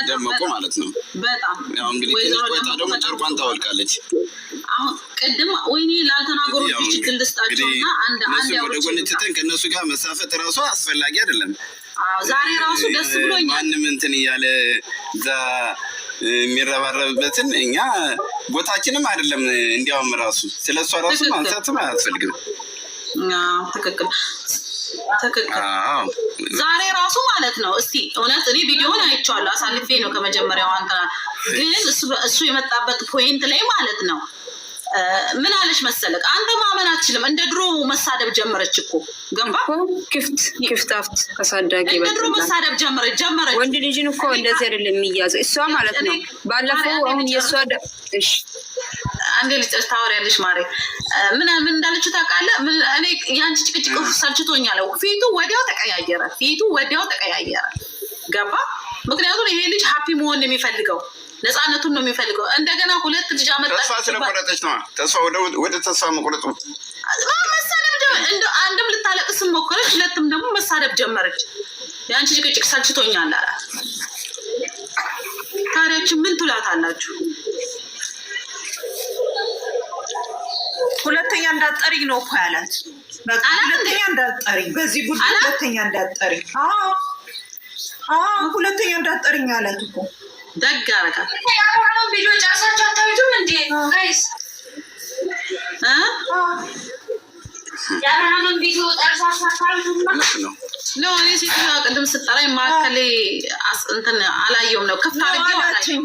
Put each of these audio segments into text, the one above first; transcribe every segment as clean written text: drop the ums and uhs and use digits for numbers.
ደመቁ ማለት ነው። በጣም ያው እንግዲህ ቆይታ ደግሞ ጨርቋን ታወልቃለች። አሁን ቅድም ወይኔ ላልተናገሩ ችግር ልስጣቸውና አንድ ወደ ጎን ትተን ከእነሱ ጋር መሳፈጥ ራሱ አስፈላጊ አይደለም። ዛሬ ራሱ ደስ ብሎኛል። ማንም እንትን እያለ እዛ የሚረባረብበትን እኛ ቦታችንም አይደለም። እንዲያውም ራሱ ስለሷ ራሱ ማንሳትም አያስፈልግም። ትክክል ትክክል። ዛሬ ራሱ ማለት ነው። እስቲ እውነት እኔ ቪዲዮውን አይቼዋለሁ፣ አሳልፌ ነው ከመጀመሪያው አንተ ግን እሱ የመጣበት ፖይንት ላይ ማለት ነው። ምን አለሽ መሰለክ፣ አንተ ማመን አትችልም። እንደ ድሮ መሳደብ ጀመረች እኮ ገባ። ክፍት አፍት አሳዳጊ እንደ ድሮ መሳደብ ጀመረች። ወንድ ልጅን እኮ እንደዚህ አይደለም የሚያዘው እሷ ማለት ነው። ባለፈው አሁን የሷ እሺ አንዴ ልጨርስ ታወሪያለሽ ማሬ። ምን እንዳለችው ታውቃለህ? እኔ ያንቺ ጭቅጭቅ ሰልችቶኛል። ፊቱ ወዲያው ተቀያየረ ገባ። ምክንያቱም ይሄ ልጅ ሀፒ መሆን ነው የሚፈልገው፣ ነፃነቱን ነው የሚፈልገው። እንደገና ሁለት ልጅ አመጣች። ተስፋ ስለቆረጠች ነው። ተስፋ ወደ ተስፋ መቆረጡ መሳደብ አንድም ልታለቅስ ሞከረች፣ ሁለትም ደግሞ መሳደብ ጀመረች። ያንቺ ጭቅጭቅ ሰልችቶኛል አላት። ታዲያችን ምን ትላታላችሁ? ሁለተኛ እንዳትጠሪኝ ነው እኮ ያላት። በቃ ሁለተኛ እንዳትጠሪኝ፣ በዚህ ጉዳይ ሁለተኛ እንዳትጠሪኝ። ሁለተኛ እንዳትጠሪኝ አላት እኮ። ደግ አደረጋት። ያሁን ቪዲዮ ጨርሳችሁ አታዩትም እንዴ ጋይስ? ያሁን ቪዲዮ ጨርሳችሁ አታዩትም ነው? እኔ ሴትዮዋ ቅድም ስጠራኝ ማዕከሌ እንትን አላየውም ነው ከፍታ አላየው።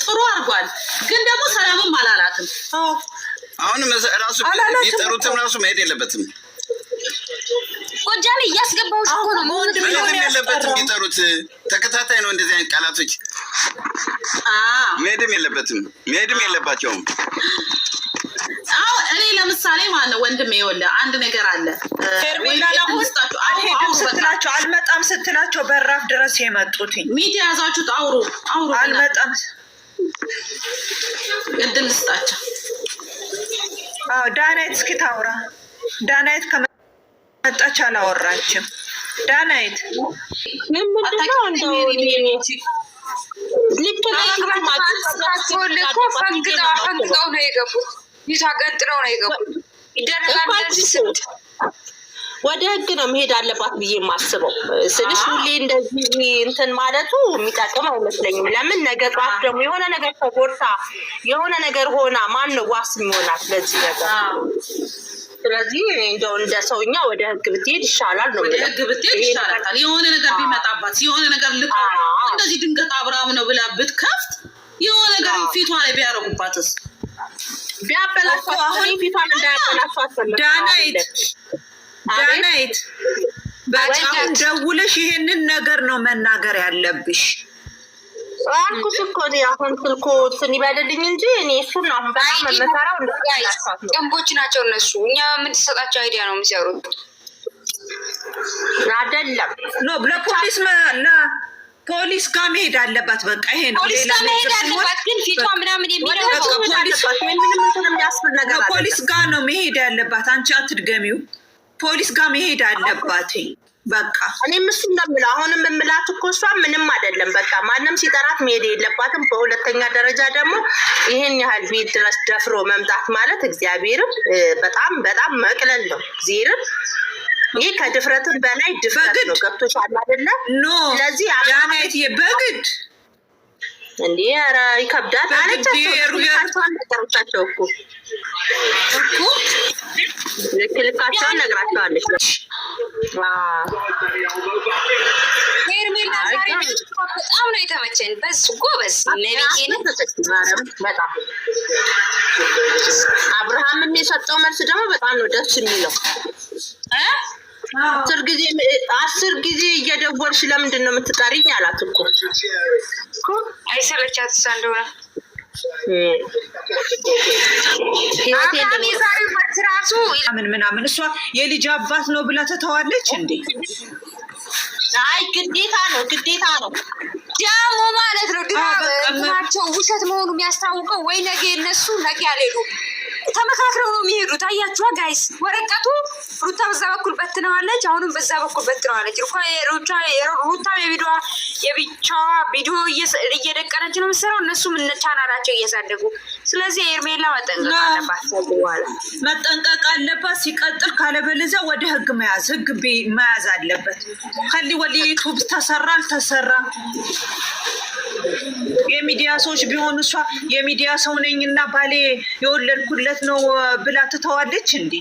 ጥሩ አድርጓል፣ ግን ደግሞ ሰላምም አላላትም። አሁንም ራሱ ቢጠሩትም ራሱ መሄድ የለበትም። ጎጃሜ እያስገባሁሽ እኮ ነው። መሄድም የለበትም። ቢጠሩት ተከታታይ ነው እንደዚህ አይነት ቃላቶች። መሄድም የለባቸውም። እኔ ለምሳሌ ማለት ነው ወንድሜ ይኸውልህ አንድ ነገር አለ። ስትላቸው አልመጣም ስትላቸው በራፍ ድረስ የመጡት ሚት የያዛችሁት አውሩ አልመጣም እድል ልስጣቸው። ዳናይት እስኪ ታውራ። ዳናይት ከመጣች አላወራችም። ዳናይት ፈንግጠው ነው የገቡት። ይታገጥረው ነው የገቡት። ይደረጋል። ወደ ህግ ነው መሄድ አለባት ብዬ የማስበው ስልሽ ሁሌ እንደዚህ እንትን ማለቱ የሚጠቅም አይመስለኝም። ለምን ነገ ጧት ደግሞ የሆነ ነገር ተጎድታ የሆነ ነገር ሆና ማን ነው ዋስ የሚሆናት ለዚህ ነገር? ስለዚህ እንደው እንደ ሰውኛ ወደ ህግ ብትሄድ ይሻላል ነው። ወደ ህግ ብትሄድ ይሻላል። የሆነ ነገር ቢመጣባት የሆነ ነገር ልካ እንደዚህ ድንገት አብርሃም ነው ብላ ብትከፍት የሆነ ነገር ፊቷ ላይ ቢያረጉባትስ ቢያበላሿት አሁን ፊቷን እንዳያበላሿት ዳናይት በጣም ደውለሽ ይሄንን ነገር ነው መናገር ያለብሽ። አልኩሽ እኮ አሁን ስልኩ እንትን ይበልልኝ እንጂ እኔ እሱን ነው አሁን በጣም መመሰራው ጥንቦች ናቸው እነሱ። እኛ የምትሰጣቸው አይዲያ ነው የሚሰሩት አይደለም። ፖሊስ ጋር መሄድ አለባት። በቃ ይሄ ነው። ፖሊስ ጋር መሄድ አለባት፣ ግን ፊቷ ምናምን የሚለው ፖሊስ ጋር ነው መሄድ ያለባት። አንቺ አትድገሚው። ፖሊስ ጋር መሄድ አለባት። በቃ እኔም እሱ እንደምለው አሁንም የምላት እኮ እሷ ምንም አይደለም። በቃ ማንም ሲጠራት መሄድ የለባትም። በሁለተኛ ደረጃ ደግሞ ይህን ያህል ቤት ድረስ ደፍሮ መምጣት ማለት እግዚአብሔርም በጣም በጣም መቅለል ነው። እግዚአብሔርም ይህ ከድፍረትም በላይ ድፍረት ነው። ገብቶሻል አይደለ? ስለዚህ ዳናይት በግድ እንዴ ኧረ ይከብዳል አለቻቸው እኮ ልክልካቸውን ነግራቸዋለች። ሄርሜላ ዛሬ በጣም ነው የተመቸኝ። በሱ ጎበዝ በጣም አብርሃምም የሰጠው መልስ ደግሞ በጣም ነው ደስ የሚለው። 10 ጊዜ እየደወልሽ ለምንድን ነው የምትጠሪኝ አላት እኮ። አይሰለቻት እሷ እንደሆነ ራሱ ምናምን እሷ የልጅ አባት ነው ብላ ተተዋለች እንዴ? አይ ግዴታ ነው ደግሞ ማለት ነው። ድራቸው ውሸት መሆኑ የሚያስታውቀው ወይ ነገ እነሱ ነገ ያልሄዱ ተመካክረው ነው የሚሄዱት። አያችኋ ጋይስ፣ ወረቀቱ ሩታ በዛ በኩል በትነዋለች፣ አሁንም በዛ በኩል በትነዋለች። ሩታ የብቻዋ ቪዲዮ እየደቀነች ነው የምትሰራው፣ እነሱም ቻናላቸው እያሳደጉ። ስለዚህ ኤርሜላ መጠንቀቅ አለባት፣ መጠንቀቅ አለባት። ሲቀጥል ካለበለዚያ ወደ ህግ መያዝ አለበት። ከሊ ወደ ዩቱብ ተሰራ አልተሰራ የሚዲያ ሰዎች ቢሆኑ እሷ የሚዲያ ሰው ነኝና ባሌ የወለድኩለት ነው ብላ ትተዋለች እንዴ?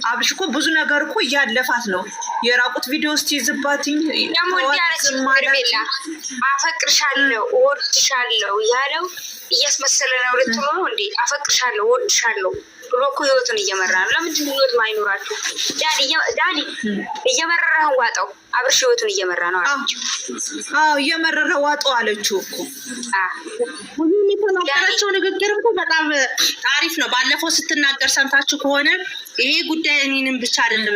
አብሽ እኮ ብዙ ነገር እኮ እያለፋት ነው። የራቁት ቪዲዮ ውስጥ ይዝባትኝ አፈቅርሻለሁ እወድሻለሁ ያለው እያስመሰለ ነው ልትሉ ነው እንዴ? አፈቅርሻለሁ እወድሻለሁ ብሎ እኮ ህይወቱን እየመራ ነው። ለምንድን ነው ህይወት ማይኖራችሁ? ዳኒ እየመረረህን ዋጠው። አብርሽ ህይወቱን እየመራ ነው አለችው። እየመረረ ዋጠው አለችው እኮ። የተናገረችው ንግግር እኮ በጣም አሪፍ ነው። ባለፈው ስትናገር ሰምታችሁ ከሆነ ይሄ ጉዳይ እኔንም ብቻ አይደለም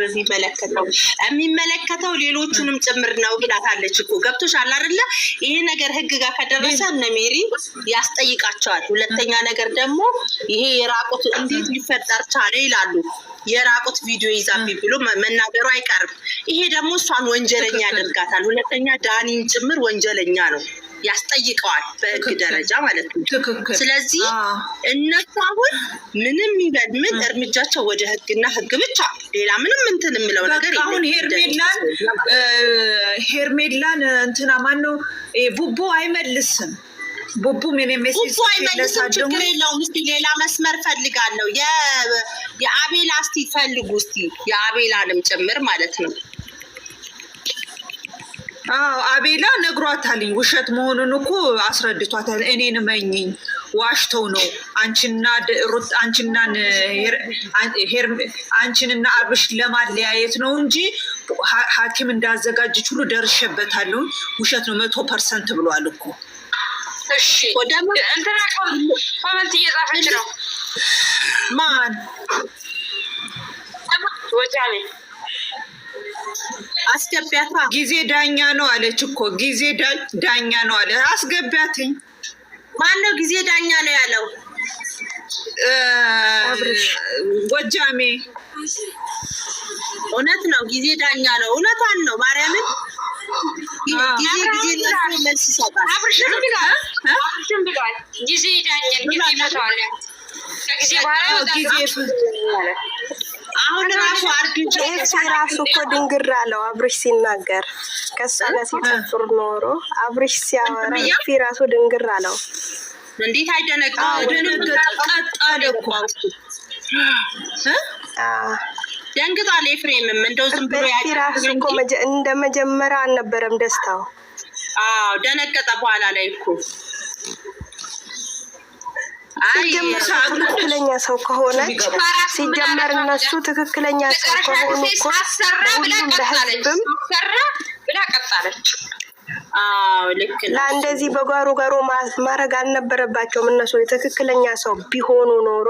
የሚመለከተው ሌሎቹንም ጭምር ነው ብላታለች እኮ። ገብቶሻል አይደለ? ይሄ ነገር ህግ ጋር ከደረሰ እነ ሜሪ ያስጠይቃቸዋል። ሁለተኛ ነገር ደግሞ ይሄ የራቁት እንዴት ሊፈጠር ቻለ ይላሉ። የራቁት ቪዲዮ ይዛብኝ ብሎ መናገሩ አይቀርም። ይሄ ደግሞ እሷን ወንጀለኛ ያደርጋታል። ሁለተኛ ዳኒን ጭምር ወንጀለኛ ነው ያስጠይቀዋል፣ በህግ ደረጃ ማለት ነው። ስለዚህ እነሱ አሁን ምንም ይበል ምን እርምጃቸው ወደ ህግና ህግ ብቻ፣ ሌላ ምንም እንትን የምለው ነገር የለም። አሁን ሄርሜላን እንትና ማነው ቡቡ አይመልስም። ቡቡ ምን ሜሴጅ አይመልስም። ችግር የለውም። እስኪ ሌላ መስመር ፈልጋለሁ። የአቤላ እስኪ ፈልጉ እስኪ የአቤላንም ጭምር ማለት ነው። አቤላ ነግሯታልኝ ውሸት መሆኑን እኮ አስረድቷታል። እኔን መኝኝ ዋሽተው ነው አንቺንና አብርሽ ለማለያየት ነው እንጂ ሐኪም እንዳዘጋጀች ሁሉ ደርሼበታለሁ። ውሸት ነው 100% ብሏል እኮ። እሺ እንትና ኮመንት እየጻፈች ነው። ማን ወጫኔ አስገቢያታ ጊዜ ዳኛ ነው አለች እኮ። ጊዜ ዳኛ ነው አለ። አስገቢያትኝ። ማነው ጊዜ ዳኛ ነው ያለው? ጎጃሜ። እውነት ነው፣ ጊዜ ዳኛ ነው። እውነቷን ነው። ማርያምን ጊዜ መልስ ይሰጣል። አብርሽም ብሏል ጊዜ ዳኛን ጊዜ ይመታዋል። ከጊዜ በኋላ አሁን ራሱ አርግጬ ራሱ እኮ ድንግር አለው አብርሽ ሲናገር። ከእሷ ጋር ሲጨፍር ኖሮ አብርሽ ሲያወራ ራሱ ድንግር አለው። እንዴት አይደነግጥ? ቀጣለ እኮ ደንግጧል። ኤፍሬምም እንደው ዝም ብሎ ራሱ እኮ እንደ መጀመሪያ አልነበረም ደስታው። ደነገጠ በኋላ ላይ እኮ። ትክክለኛ ሰው ከሆነች ሲጀመር እነሱ ትክክለኛ ሰው ከሆኑ እኮ ሁሉም ለህዝብም ብላ ቀጣለች። ልክ ለእንደዚህ በጓሮ ማድረግ አልነበረባቸውም። እነሱ የትክክለኛ ሰው ቢሆኑ ኖሮ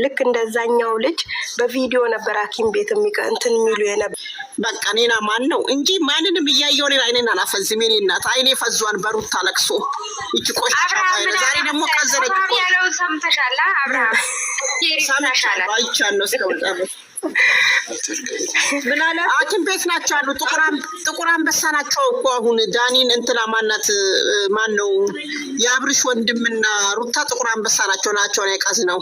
ልክ እንደዛኛው ልጅ በቪዲዮ ነበር ሐኪም ቤት እንትን የሚሉ የነበር። በቃ እኔና ማን ነው እንጂ ማንንም እያየሁ እኔን አይኔን አላፈዝም። የእኔ እናት አይኔ ፈዟን በሩታ ለቅሶ ይቺ ቆይ ዛሬ ደግሞ ቀዘረች እኮ ያለውን ሰምተሻል? አብርሃም ሰምተሻል? አይቻለሁ እስከመጨረሻ ሐኪም ቤት ናቸው አሉ። ጥቁር አንበሳ ናቸው እኮ አሁን ዳኒን እንትና ማናት ማን ነው የአብርሽ ወንድምና ሩታ ጥቁር አንበሳ ናቸው የቀዝ ነው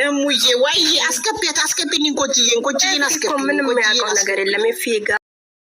እሙዬ ወይ አስገቢያት አስገቢኝ። እንቆጅዬን አስገቢኝ። ምንም ያውቀው ነገር የለም።